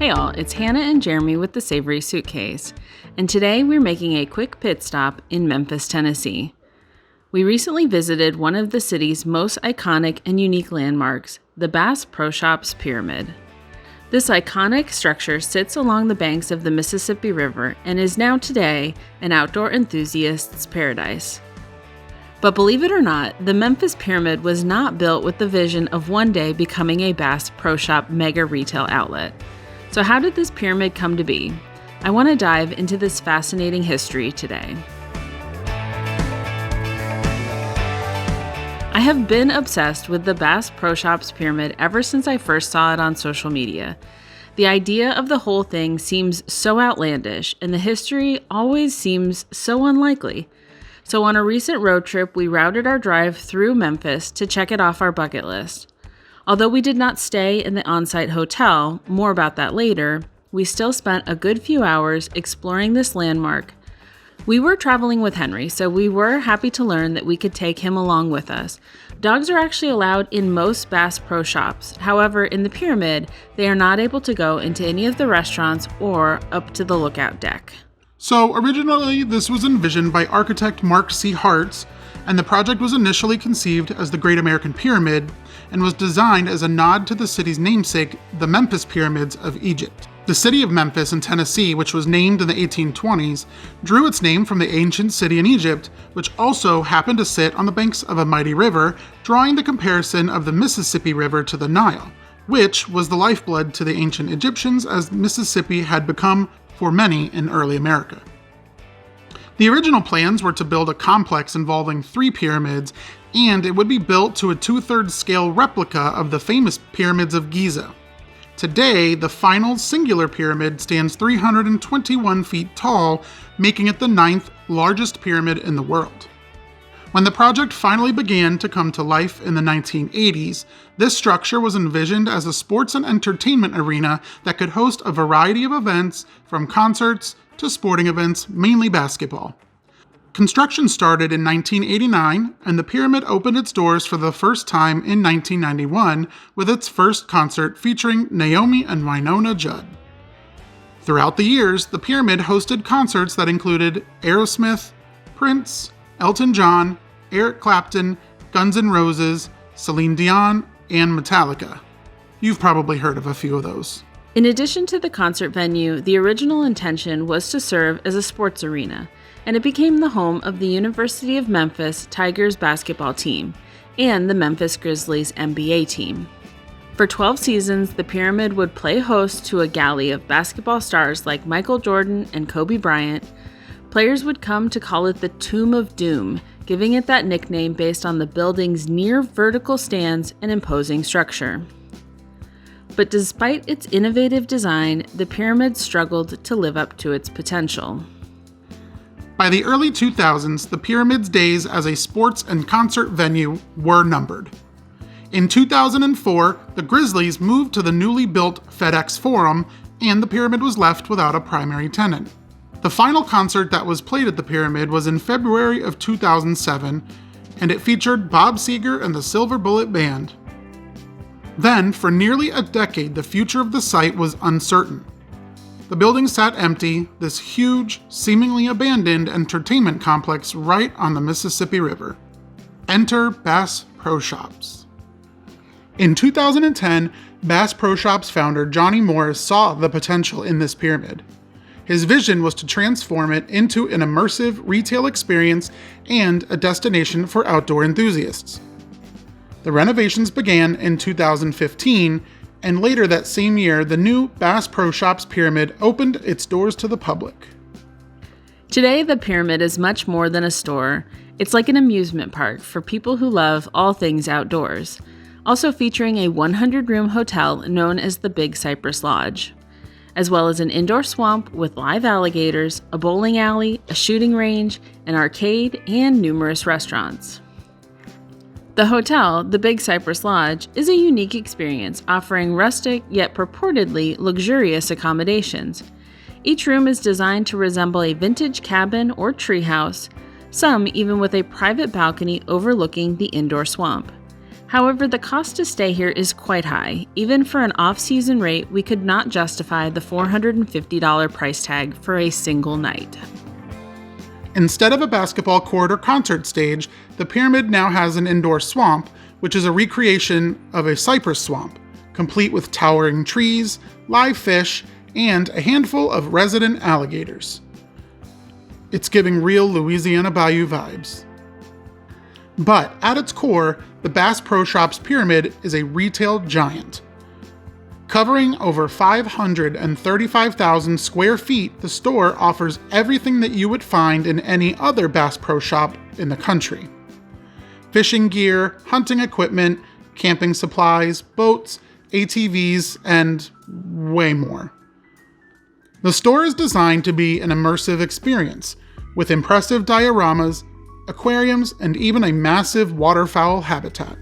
Hey all, it's Hannah and Jeremy with the Savory Suitcase, and today we're making a quick pit stop in Memphis, Tennessee. We recently visited one of the city's most iconic and unique landmarks, the Bass Pro Shops Pyramid. This iconic structure sits along the banks of the Mississippi River and is now today an outdoor enthusiast's paradise. But believe it or not, the Memphis Pyramid was not built with the vision of one day becoming a Bass Pro Shop mega retail outlet. So how did this pyramid come to be? I want to dive into this fascinating history today. I have been obsessed with the Bass Pro Shops Pyramid ever since I first saw it on social media. The idea of the whole thing seems so outlandish, and the history always seems so unlikely. So on a recent road trip, we routed our drive through Memphis to check it off our bucket list. Although we did not stay in the on-site hotel, more about that later, we still spent a good few hours exploring this landmark. We were traveling with Henry, so we were happy to learn that we could take him along with us. Dogs are actually allowed in most Bass Pro Shops. However, in the pyramid, they are not able to go into any of the restaurants or up to the lookout deck. So originally, this was envisioned by architect Mark C. Hartz, and the project was initially conceived as the Great American Pyramid and was designed as a nod to the city's namesake, the Memphis Pyramids of Egypt. The city of Memphis in Tennessee, which was named in the 1820s, drew its name from the ancient city in Egypt, which also happened to sit on the banks of a mighty river, drawing the comparison of the Mississippi River to the Nile, which was the lifeblood to the ancient Egyptians as Mississippi had become for many in early America. The original plans were to build a complex involving 3 pyramids, and it would be built to a 2/3 scale replica of the famous pyramids of Giza. Today, the final singular pyramid stands 321 feet tall, making it the 9th largest pyramid in the world. When the project finally began to come to life in the 1980s, this structure was envisioned as a sports and entertainment arena that could host a variety of events, from concerts to sporting events, mainly basketball. Construction started in 1989, and the pyramid opened its doors for the first time in 1991 with its first concert featuring Naomi and Winona Judd. Throughout the years, the pyramid hosted concerts that included Aerosmith, Prince, Elton John, Eric Clapton, Guns N' Roses, Celine Dion, and Metallica. You've probably heard of a few of those. In addition to the concert venue, the original intention was to serve as a sports arena, and it became the home of the University of Memphis Tigers basketball team and the Memphis Grizzlies NBA team. For 12 seasons, the pyramid would play host to a galley of basketball stars like Michael Jordan and Kobe Bryant. Players would come to call it the Tomb of Doom, giving it that nickname based on the building's near vertical stands and imposing structure. But despite its innovative design, the pyramid struggled to live up to its potential. By the early 2000s, the pyramid's days as a sports and concert venue were numbered. In 2004, the Grizzlies moved to the newly built FedEx Forum, and the pyramid was left without a primary tenant. The final concert that was played at the pyramid was in February of 2007, and it featured Bob Seger and the Silver Bullet Band. Then, for nearly a decade, the future of the site was uncertain. The building sat empty, this huge, seemingly abandoned entertainment complex right on the Mississippi River. Enter Bass Pro Shops. In 2010, Bass Pro Shops founder Johnny Morris saw the potential in this pyramid. His vision was to transform it into an immersive retail experience and a destination for outdoor enthusiasts. The renovations began in 2015, and later that same year, the new Bass Pro Shops Pyramid opened its doors to the public. Today, the pyramid is much more than a store. It's like an amusement park for people who love all things outdoors, also featuring a 100-room hotel known as the Big Cypress Lodge, as well as an indoor swamp with live alligators, a bowling alley, a shooting range, an arcade, and numerous restaurants. The hotel, the Big Cypress Lodge, is a unique experience, offering rustic yet purportedly luxurious accommodations. Each room is designed to resemble a vintage cabin or treehouse, some even with a private balcony overlooking the indoor swamp. However, the cost to stay here is quite high. Even for an off-season rate, we could not justify the $450 price tag for a single night. Instead of a basketball court or concert stage, the pyramid now has an indoor swamp, which is a recreation of a cypress swamp, complete with towering trees, live fish, and a handful of resident alligators. It's giving real Louisiana Bayou vibes. But at its core, the Bass Pro Shops Pyramid is a retail giant. Covering over 535,000 square feet, the store offers everything that you would find in any other Bass Pro Shop in the country. Fishing gear, hunting equipment, camping supplies, boats, ATVs, and way more. The store is designed to be an immersive experience, with impressive dioramas, aquariums, and even a massive waterfowl habitat.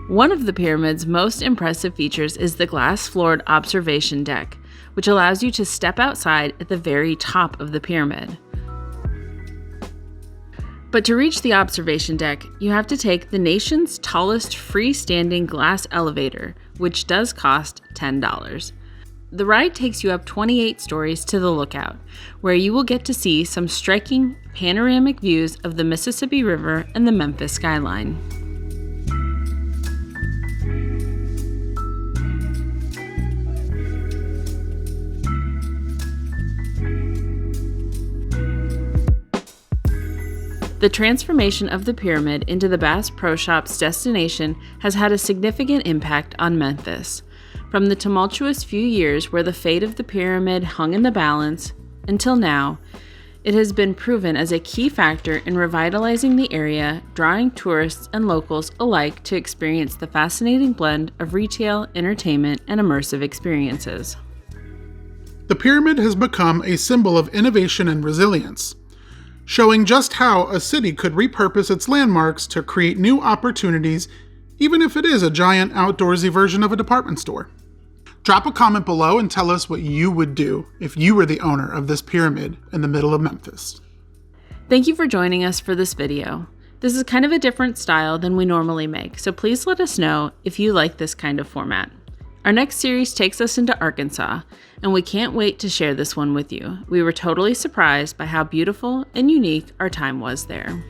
One of the pyramid's most impressive features is the glass-floored observation deck, which allows you to step outside at the very top of the pyramid. But to reach the observation deck, you have to take the nation's tallest freestanding glass elevator, which does cost $10. The ride takes you up 28 stories to the lookout, where you will get to see some striking panoramic views of the Mississippi River and the Memphis skyline. The transformation of the pyramid into the Bass Pro Shops destination has had a significant impact on Memphis. From the tumultuous few years where the fate of the pyramid hung in the balance, until now, it has been proven as a key factor in revitalizing the area, drawing tourists and locals alike to experience the fascinating blend of retail, entertainment, and immersive experiences. The pyramid has become a symbol of innovation and resilience, showing just how a city could repurpose its landmarks to create new opportunities, even if it is a giant outdoorsy version of a department store. Drop a comment below and tell us what you would do if you were the owner of this pyramid in the middle of Memphis. Thank you for joining us for this video. This is kind of a different style than we normally make, so please let us know if you like this kind of format. Our next series takes us into Arkansas, and we can't wait to share this one with you. We were totally surprised by how beautiful and unique our time was there.